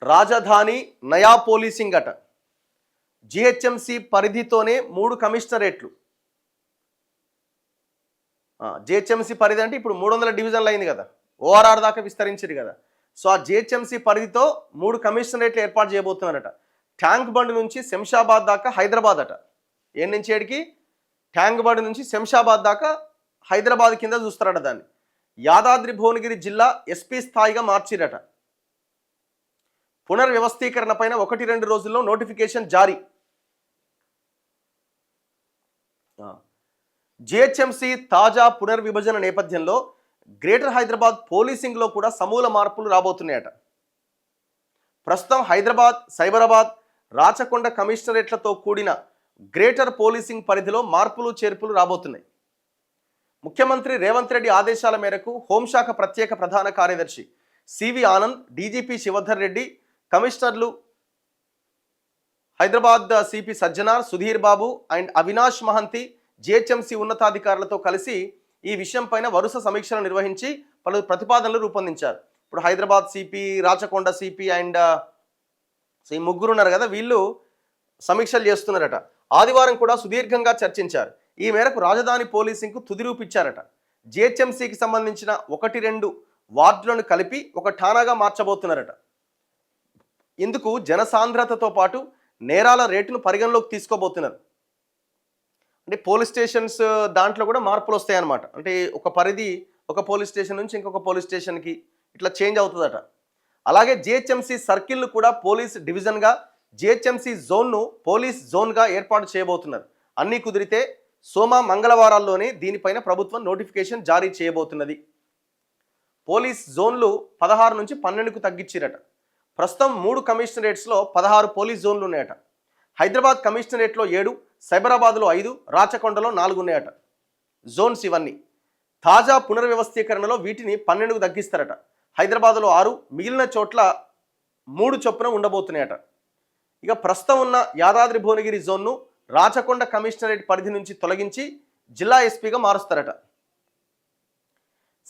రాజధాని నయా పోలీసింగ్ అట. జిహెచ్ఎంసి పరిధితోనే 3 కమిషనరేట్లు. జిహెచ్ఎంసి పరిధి అంటే ఇప్పుడు 300 డివిజన్లు అయింది కదా, ఓఆర్ఆర్ దాకా విస్తరించింది కదా. సో ఆ జిహెచ్ఎంసి పరిధితో 3 కమిషనరేట్లు ఏర్పాటు చేయబోతున్నారట. ట్యాంక్ బండ్ నుంచి శంషాబాద్ దాకా హైదరాబాద్ అట. ఏం నుంచి ఏడికి? ట్యాంక్ బండ్ నుంచి శంషాబాద్ దాకా హైదరాబాద్ కింద చూస్తారట. దాన్ని యాదాద్రి భువనగిరి జిల్లా ఎస్పీ స్థాయిగా మార్చిరట. పునర్వ్యవస్థీకరణ పైన 1-2 రోజుల్లో నోటిఫికేషన్ జారీ. జిహెచ్ఎంసి తాజా పునర్విభజన నేపథ్యంలో గ్రేటర్ హైదరాబాద్ పోలీసింగ్లో కూడా సమూల మార్పులు రాబోతున్నాయట. ప్రస్తుతం హైదరాబాద్, సైబరాబాద్, రాచకొండ కమిషనరేట్లతో కూడిన గ్రేటర్ పోలీసింగ్ పరిధిలో మార్పులు చేర్పులు రాబోతున్నాయి. ముఖ్యమంత్రి రేవంత్ రెడ్డి ఆదేశాల మేరకు హోంశాఖ ప్రత్యేక ప్రధాన కార్యదర్శి సివి ఆనంద్, డీజీపీ శివధర్ రెడ్డి, కమిషనర్లు Hyderabad CP Sajjanar, Sudheer Babu and Avinash Mohanty GHMC ఉన్నతాధికారులతో కలిసి ఈ విషయం పైన వరుస సమీక్షలు నిర్వహించి పలు ప్రతిపాదనలు రూపొందించారు. ఇప్పుడు Hyderabad CP, Rachakonda CP and ఈ ముగ్గురు ఉన్నారు కదా, వీళ్ళు సమీక్షలు చేస్తున్నారట. ఆదివారం కూడా సుదీర్ఘంగా చర్చించారు. ఈ మేరకు రాజధాని పోలీసింగ్కు తుది రూపిచ్చారట. జిహెచ్ఎంసికి సంబంధించిన 1-2 వార్డులను కలిపి ఒక ఠానాగా మార్చబోతున్నారట. ఇందుకు జనసాంద్రతతో పాటు నేరాల రేటును పరిగణలోకి తీసుకోబోతున్నారు. అంటే పోలీస్ స్టేషన్స్ దాంట్లో కూడా మార్పులు వస్తాయన్నమాట. అంటే ఒక పరిధి ఒక పోలీస్ స్టేషన్ నుంచి ఇంకొక పోలీస్ స్టేషన్కి ఇట్లా చేంజ్ అవుతుందట. అలాగే జిహెచ్ఎంసి సర్కిల్ను కూడా పోలీస్ డివిజన్గా, జిహెచ్ఎంసి జోన్ను పోలీస్ జోన్గా ఏర్పాటు చేయబోతున్నారు. అన్నీ కుదిరితే మంగళవారాల్లోనే దీనిపైన ప్రభుత్వం నోటిఫికేషన్ జారీ చేయబోతున్నది. పోలీస్ జోన్లు 16 నుంచి 12కు తగ్గించిరట. ప్రస్తుతం 3 కమిషనరేట్స్లో 16 పోలీస్ జోన్లు ఉన్నాయట. హైదరాబాద్ కమిషనరేట్లో 7, సైబరాబాద్లో 5, రాచకొండలో 4 ఉన్నాయట జోన్స్. ఇవన్నీ తాజా పునర్వ్యవస్థీకరణలో వీటిని 12కు తగ్గిస్తారట. హైదరాబాద్లో 6, మిగిలిన చోట్ల 3 చొప్పున ఉండబోతున్నాయట. ఇక ప్రస్తుతం ఉన్న యాదాద్రి భువనగిరి జోన్ను రాచకొండ కమిషనరేట్ పరిధి నుంచి తొలగించి జిల్లా ఎస్పీగా మారుస్తారట.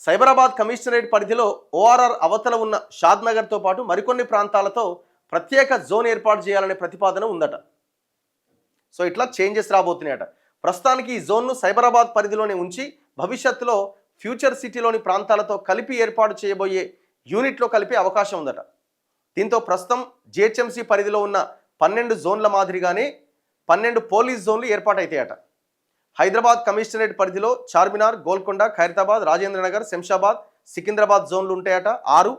సైబరాబాద్ కమిషనరేట్ పరిధిలో ఓఆర్ఆర్ అవతల ఉన్న షాద్నగర్తో పాటు మరికొన్ని ప్రాంతాలతో ప్రత్యేక జోన్ ఏర్పాటు చేయాలనే ప్రతిపాదన ఉందట. సో ఇట్లా చేంజెస్ రాబోతున్నాయట. ప్రస్తుతానికి ఈ జోన్ను సైబరాబాద్ పరిధిలోనే ఉంచి భవిష్యత్తులో ఫ్యూచర్ సిటీలోని ప్రాంతాలతో కలిపి ఏర్పాటు చేయబోయే యూనిట్లో కలిపే అవకాశం ఉందట. దీంతో ప్రస్తుతం జిహెచ్ఎంసి పరిధిలో ఉన్న 12 జోన్ల మాదిరిగానే 12 పోలీస్ జోన్లు ఏర్పాటైతాయట. హైదరాబాద్ కమిషనరేట్ పరిధిలో చార్మినార్, గోల్కొండ, ఖైరతాబాద్, రాజేంద్రనగర్, శంషాబాద్, సికింద్రాబాద్ జోన్లు ఉంటాయట 6.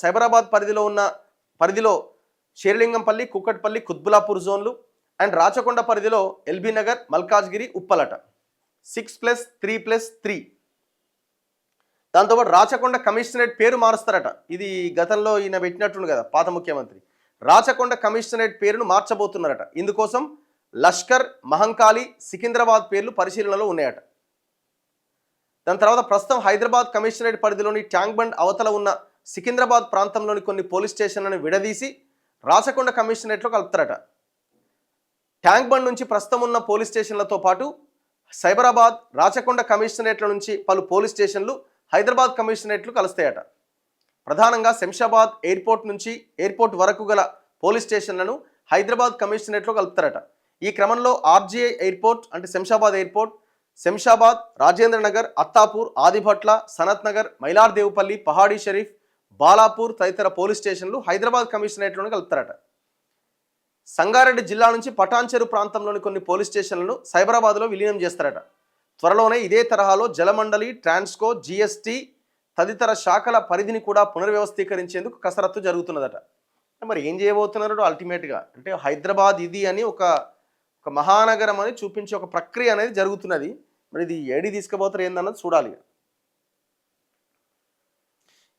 సైబరాబాద్ పరిధిలో షేర్లింగంపల్లి, కుక్కట్పల్లి, కుత్బులాపూర్ జోన్లు అండ్ రాచకొండ పరిధిలో ఎల్బీ నగర్, మల్కాజ్గిరి, ఉప్పలట 6+3+3. దాంతోపాటు రాచకొండ కమిషనరేట్ పేరు మారుస్తారట. ఇది గతంలో ఈయన పెట్టినట్టుండు కదా పాత ముఖ్యమంత్రి. రాచకొండ కమిషనరేట్ పేరును మార్చబోతున్నారట. ఇందుకోసం లష్కర్, మహంకాళి, సికింద్రాబాద్ పేర్లు పరిశీలనలో ఉన్నాయట. దాని తర్వాత ప్రస్తుతం హైదరాబాద్ కమిషనరేట్ పరిధిలోని ట్యాంక్ బండ్ అవతల ఉన్న సికింద్రాబాద్ ప్రాంతంలోని కొన్ని పోలీస్ స్టేషన్లను విడదీసి రాచకొండ కమిషనరేట్లో కలుపుతారట. ట్యాంక్ బండ్ నుంచి ప్రస్తుతం ఉన్న పోలీస్ స్టేషన్లతో పాటు సైబరాబాద్, రాచకొండ కమిషనరేట్ల నుంచి పలు పోలీస్ స్టేషన్లు హైదరాబాద్ కమిషనరేట్లు కలుస్తాయట. ప్రధానంగా శంషాబాద్ ఎయిర్పోర్ట్ నుంచి ఎయిర్పోర్ట్ వరకు గల పోలీస్ స్టేషన్లను హైదరాబాద్ కమిషనరేట్లో కలుపుతారట. ఈ క్రమంలో ఆర్జీఐ ఎయిర్పోర్ట్ అంటే శంషాబాద్ ఎయిర్పోర్ట్, శంషాబాద్, రాజేంద్రనగర్, అత్తాపూర్, ఆదిభట్ల, సనత్ నగర్, మైలార్దేవుపల్లి, పహాడీ షరీఫ్, బాలాపూర్ తదితర పోలీస్ స్టేషన్లు హైదరాబాద్ కమిషనరేట్లోనే కలుపుతారట. సంగారెడ్డి జిల్లా నుంచి పటాన్చెరు ప్రాంతంలోని కొన్ని పోలీస్ స్టేషన్లను సైబరాబాద్లో విలీనం చేస్తారట. త్వరలోనే ఇదే తరహాలో జలమండలి, ట్రాన్స్కో, జిఎస్టీ తదితర శాఖల పరిధిని కూడా పునర్వ్యవస్థీకరించేందుకు కసరత్తు జరుగుతున్నదట. మరి ఏం చేయబోతున్నారు అల్టిమేట్గా అంటే హైదరాబాద్ ఇది అని ఒక మహానగరం అని చూపించే ఒక ప్రక్రియ అనేది జరుగుతున్నది. మరి ఇది ఏడి తీసుకుపోతారు ఏందన్నది చూడాలి.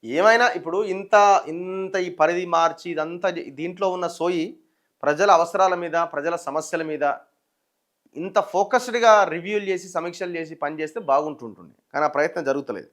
ఏమైనా ఇప్పుడు ఇంత ఈ పరిధి మార్చి ఇదంతా దీంట్లో ఉన్న సోయి ప్రజల అవసరాల మీద, ప్రజల సమస్యల మీద ఇంత ఫోకస్డ్గా రివ్యూలు చేసి సమీక్షలు చేసి పనిచేస్తే బాగుంటుంటుంది. కానీ ఆ ప్రయత్నం జరుగుతలేదు.